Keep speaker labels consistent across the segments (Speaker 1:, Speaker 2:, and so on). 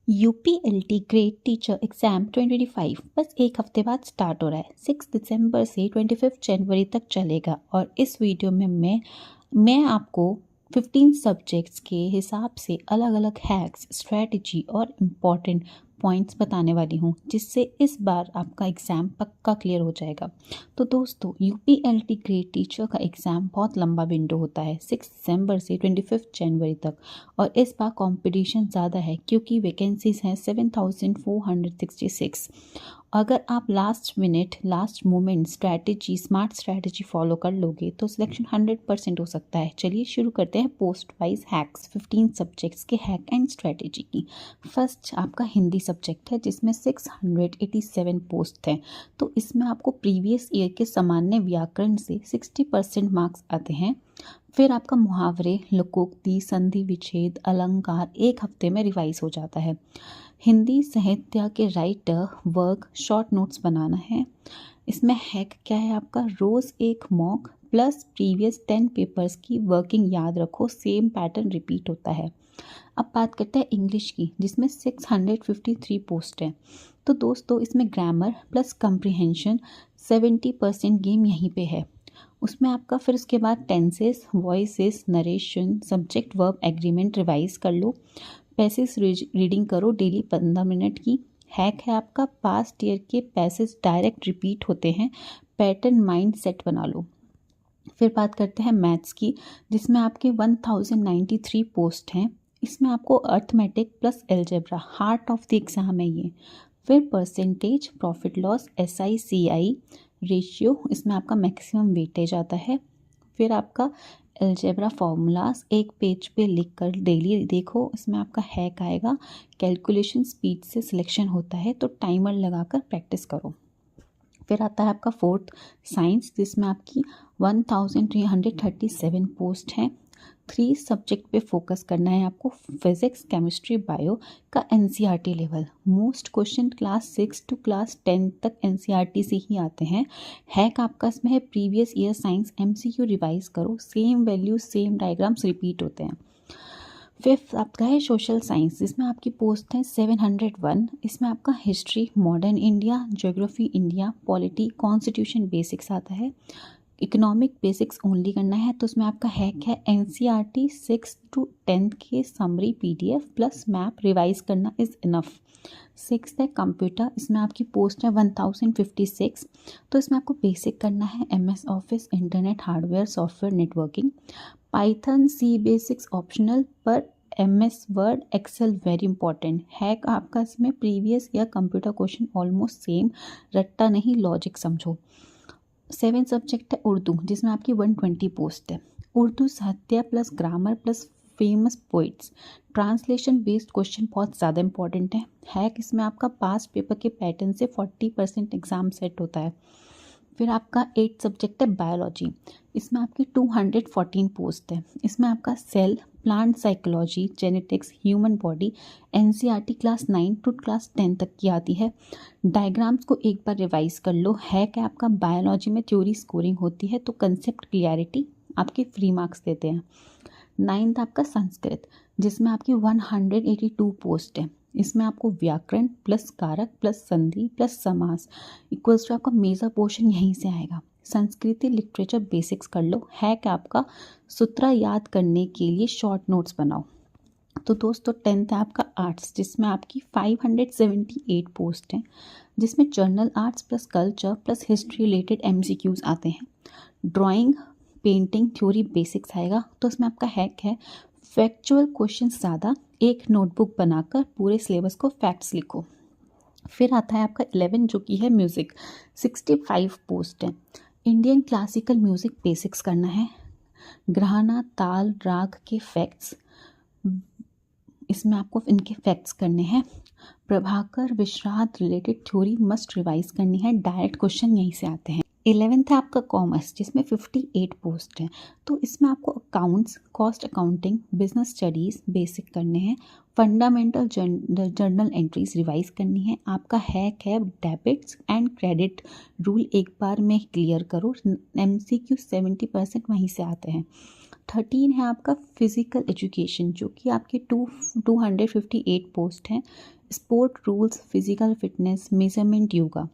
Speaker 1: यूपीएलटी grade teacher exam 2025 बस एक हफ्ते बाद स्टार्ट हो रहा है। 6 दिसंबर से 25 जनवरी तक चलेगा और इस वीडियो में मैं आपको 15 सब्जेक्ट्स के हिसाब से अलग अलग हैक्स, स्ट्रेटजी और इम्पॉर्टेंट पॉइंट्स बताने वाली हूँ, जिससे इस बार आपका एग्ज़ाम पक्का क्लियर हो जाएगा। तो दोस्तों, यूपीएलटी ग्रेड टीचर का एग्ज़ाम बहुत लंबा विंडो होता है, 6 दिसंबर से 25 जनवरी तक। और इस बार कंपटीशन ज़्यादा है क्योंकि वैकेंसीज हैं 7466। अगर आप last moment smart strategy follow कर लोगे तो सिलेक्शन 100% हो सकता है। चलिए शुरू करते हैं पोस्ट वाइज हैक्स, 15 सब्जेक्ट्स के हैक एंड स्ट्रैटेजी की। फर्स्ट आपका हिंदी सब्जेक्ट है, जिसमें 687 पोस्ट हैं। तो इसमें आपको प्रीवियस ईयर के सामान्य व्याकरण से 60% मार्क्स आते हैं। फिर आपका मुहावरे, लोकोक्ति, संधि विच्छेद, अलंकार एक हफ्ते में रिवाइज हो जाता है। हिंदी साहित्य के राइटर वर्क शॉर्ट नोट्स बनाना है। इसमें हैक क्या है आपका, रोज़ एक मॉक प्लस प्रीवियस 10 पेपर्स की वर्किंग याद रखो, सेम पैटर्न रिपीट होता है। अब बात करते हैं इंग्लिश की, जिसमें 653 पोस्ट हैं। तो दोस्तों, इसमें ग्रामर प्लस कंप्रीहेंशन 70% गेम यहीं पे है। उसमें आपका फिर उसके बाद tenses, voices, narration, subject verb agreement revise कर लो। पैसेज रीडिंग करो डेली 15 मिनट की। हैक है आपका, पास्ट ईयर के पैसेज डायरेक्ट रिपीट होते हैं, पैटर्न माइंड सेट बना लो। फिर बात करते हैं मैथ्स की, जिसमें आपके 1093 पोस्ट हैं। इसमें आपको arithmetic plus algebra heart of the exam है ये। फिर percentage, profit loss, SI CI ratio, इसमें आपका मैक्सिमम वेटेज आता है। फिर आपका अलजेब्रा फॉर्मूलाज एक पेज पे लिख कर डेली देखो। इसमें आपका हैक आएगा, कैलकुलेशन स्पीड से सिलेक्शन होता है, तो टाइमर लगाकर प्रैक्टिस करो। फिर आता है आपका फोर्थ साइंस, जिसमें आपकी 1337 पोस्ट हैं। 3 सब्जेक्ट पे फोकस करना है आपको, फिजिक्स, केमिस्ट्री, बायो का NCERT level. Most question class 6 to class 10 तक NCERT से ही आते हैं। हैक आपका इसमें है, previous year science MCQ revise करो, same value same diagrams repeat होते हैं। फिफ्थ आपका है सोशल साइंस, जिसमें आपकी पोस्ट है 701। इसमें आपका history, modern India, geography India, polity, constitution basics आता है। इकोनॉमिक बेसिक्स ओनली करना है, तो उसमें आपका हैक है NCERT 6 to 10 के summary PDF plus map revise करना इज़ इनफ। सिक्स्थ है कंप्यूटर, इसमें आपकी पोस्ट है 1056। तो इसमें आपको बेसिक करना है, MS office, internet, hardware, software, networking. Python C basics optional, पर MS Word Excel very important. Hack आपका इसमें प्रीवियस या कंप्यूटर क्वेश्चन ऑलमोस्ट सेम, रट्टा नहीं लॉजिक समझो। 7 सब्जेक्ट है उर्दू, जिसमें आपकी 120 पोस्ट है। उर्दू साहित्य plus grammar plus famous poets, translation based question बहुत ज़्यादा इंपॉर्टेंट है। हैक इसमें आपका पास्ट पेपर के पैटर्न से 40% एग्जाम सेट होता है। फिर आपका 8 सब्जेक्ट है बायोलॉजी, इसमें आपकी 214 पोस्ट है। इसमें आपका cell, plant psychology, genetics, human body NCERT class 9 to class 10 तक की आती है। डायग्राम्स को एक बार रिवाइज कर लो। हैक है आपका, बायोलॉजी में थ्योरी स्कोरिंग होती है, तो कंसेप्ट क्लियरिटी आपके फ्री मार्क्स देते हैं। 9th आपका संस्कृत, जिसमें आपकी 182 पोस्ट है। इसमें आपको व्याकरण प्लस कारक प्लस संधि प्लस समास इक्वल्स टू आपका मेजर पोर्शन यहीं से आएगा। संस्कृति लिटरेचर बेसिक्स कर लो। हैक आपका, सूत्र याद करने के लिए शॉर्ट नोट्स बनाओ। तो दोस्तों, 10th है आपका आर्ट्स, जिसमें आपकी 578 पोस्ट हैं, जिसमें journal arts plus culture plus history related MCQs आते हैं। ड्राइंग, पेंटिंग, थ्योरी बेसिक्स आएगा। तो इसमें आपका हैक है, फैक्चुअल क्वेश्चन ज़्यादा, एक नोटबुक बनाकर पूरे सिलेबस को फैक्ट्स लिखो। फिर आता है आपका 11, जो कि है म्यूज़िक, 65 पोस्ट है। इंडियन क्लासिकल म्यूज़िक बेसिक्स करना है। ग्रहणा, ताल, राग के फैक्ट्स, इसमें आपको इनके फैक्ट्स करने हैं। Prabhakar Vishrant related theory must revise करनी है, डायरेक्ट क्वेश्चन यहीं से आते हैं। 11th है आपका कॉमर्स, जिसमें 58 पोस्ट हैं। तो इसमें आपको accounts, cost accounting, business studies basic करने हैं। फंडामेंटल जर्नल एंट्रीज रिवाइज करनी है। आपका हैक है, डेबिट्स एंड क्रेडिट रूल एक बार में क्लियर करो। MCQ 70% वहीं से आते हैं। 13 है आपका फिजिकल एजुकेशन, जो कि आपके 258 पोस्ट हैं। Sport rules, physical fitness, measurement, yoga.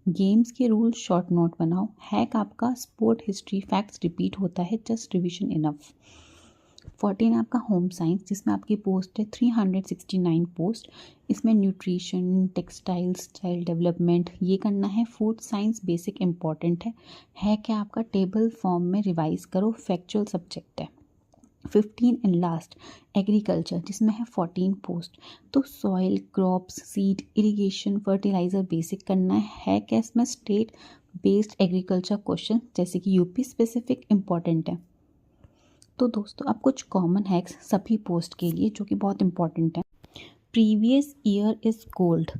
Speaker 1: Games के रूल शॉर्ट नोट बनाओ। हैक आपका स्पोर्ट हिस्ट्री, फैक्ट्स रिपीट होता है, जस्ट रिविजन इनफ। 14 आपका होम साइंस, जिसमें आपकी पोस्ट है 369 पोस्ट। इसमें न्यूट्रिशन, टेक्सटाइल्स, चाइल्ड डेवलपमेंट ये करना है। फूड साइंस बेसिक इंपॉर्टेंट है क्या आपका टेबल फॉर्म में रिवाइज करो, फैक्चुअल सब्जेक्ट है। 15 एंड लास्ट एग्रीकल्चर, जिसमें है 14 पोस्ट। तो soil, crops, seed, irrigation, fertiliser basic करना है क्या इसमें स्टेट बेस्ड एग्रीकल्चर क्वेश्चन, जैसे कि यूपी स्पेसिफिक इम्पॉर्टेंट है। तो दोस्तों अब कुछ कॉमन हैक्स सभी पोस्ट के लिए जो कि बहुत इंपॉर्टेंट है। Previous year is gold.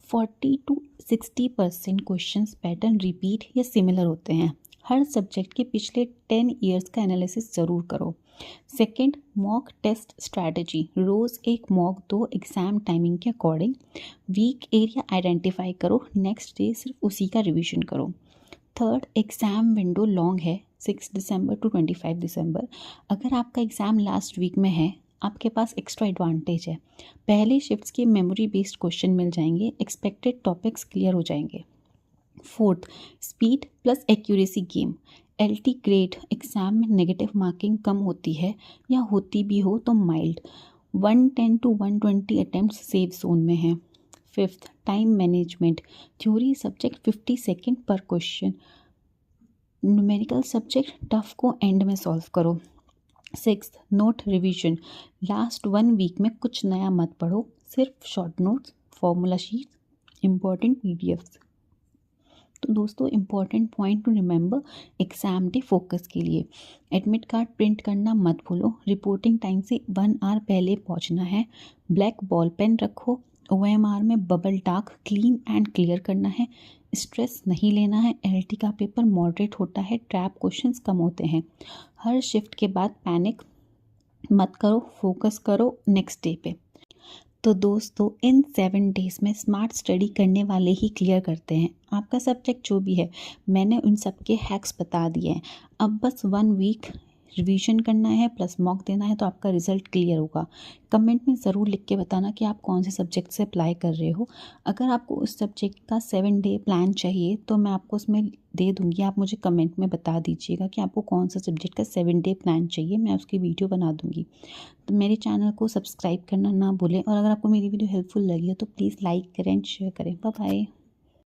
Speaker 1: 40 to 60% question pattern repeat या सिमिलर होते हैं। हर सब्जेक्ट के पिछले 10 ईयर्स का एनालिसिस ज़रूर करो। सेकंड, मॉक टेस्ट स्ट्रैटेजी, रोज़ एक मॉक दो एग्ज़ाम टाइमिंग के अकॉर्डिंग। वीक एरिया आइडेंटिफाई करो, नेक्स्ट डे सिर्फ उसी का रिविजन करो। थर्ड, एग्ज़ाम विंडो लॉन्ग है, 6 दिसंबर to 25 दिसंबर। अगर आपका एग्ज़ाम लास्ट वीक में है, आपके पास एक्स्ट्रा एडवांटेज है, पहले शिफ्ट्स के मेमोरी बेस्ड क्वेश्चन मिल जाएंगे, एक्सपेक्टेड टॉपिक्स क्लियर हो जाएंगे। Fourth, speed plus accuracy game. LT grade exam में नेगेटिव मार्किंग कम होती है, या होती भी हो तो mild. 110 to 120 attempt safe zone में है। Fifth, time management. Theory subject 50 second per question. Numerical subject tough को एंड में सॉल्व करो। Sixth, note revision. Last 1 week में कुछ नया मत पढ़ो, सिर्फ short notes, formula sheet, important PDFs। तो दोस्तों important point two remember exam day focus के लिए, एडमिट कार्ड प्रिंट करना मत भूलो, रिपोर्टिंग टाइम से 1 आवर पहले पहुंचना है, ब्लैक बॉल पेन रखो, OMR में bubble dark clean and clear करना है, स्ट्रेस नहीं लेना है, LT का पेपर मॉडरेट होता है, ट्रैप क्वेश्चंस कम होते हैं। हर शिफ्ट के बाद पैनिक मत करो, फोकस करो नेक्स्ट डे पे। तो दोस्तों इन 7 डेज़ में स्मार्ट स्टडी करने वाले ही क्लियर करते हैं। आपका सब्जेक्ट जो भी है, मैंने उन सब के हैक्स बता दिए हैं। अब बस 1 वीक रिवीजन करना है प्लस मॉक देना है, तो आपका रिजल्ट क्लियर होगा। कमेंट में ज़रूर लिख के बताना कि आप कौन से सब्जेक्ट से अप्लाई कर रहे हो। अगर आपको उस सब्जेक्ट का 7 डे प्लान चाहिए तो मैं आपको उसमें दे दूँगी, आप मुझे कमेंट में बता दीजिएगा कि आपको कौन सा सब्जेक्ट का 7 डे प्लान चाहिए, मैं उसकी वीडियो बना दूँगी। तो मेरे चैनल को सब्सक्राइब करना ना भूलें, और अगर आपको मेरी वीडियो हेल्पफुल लगी हो तो प्लीज़ लाइक करें एंड शेयर करें। Bye bye.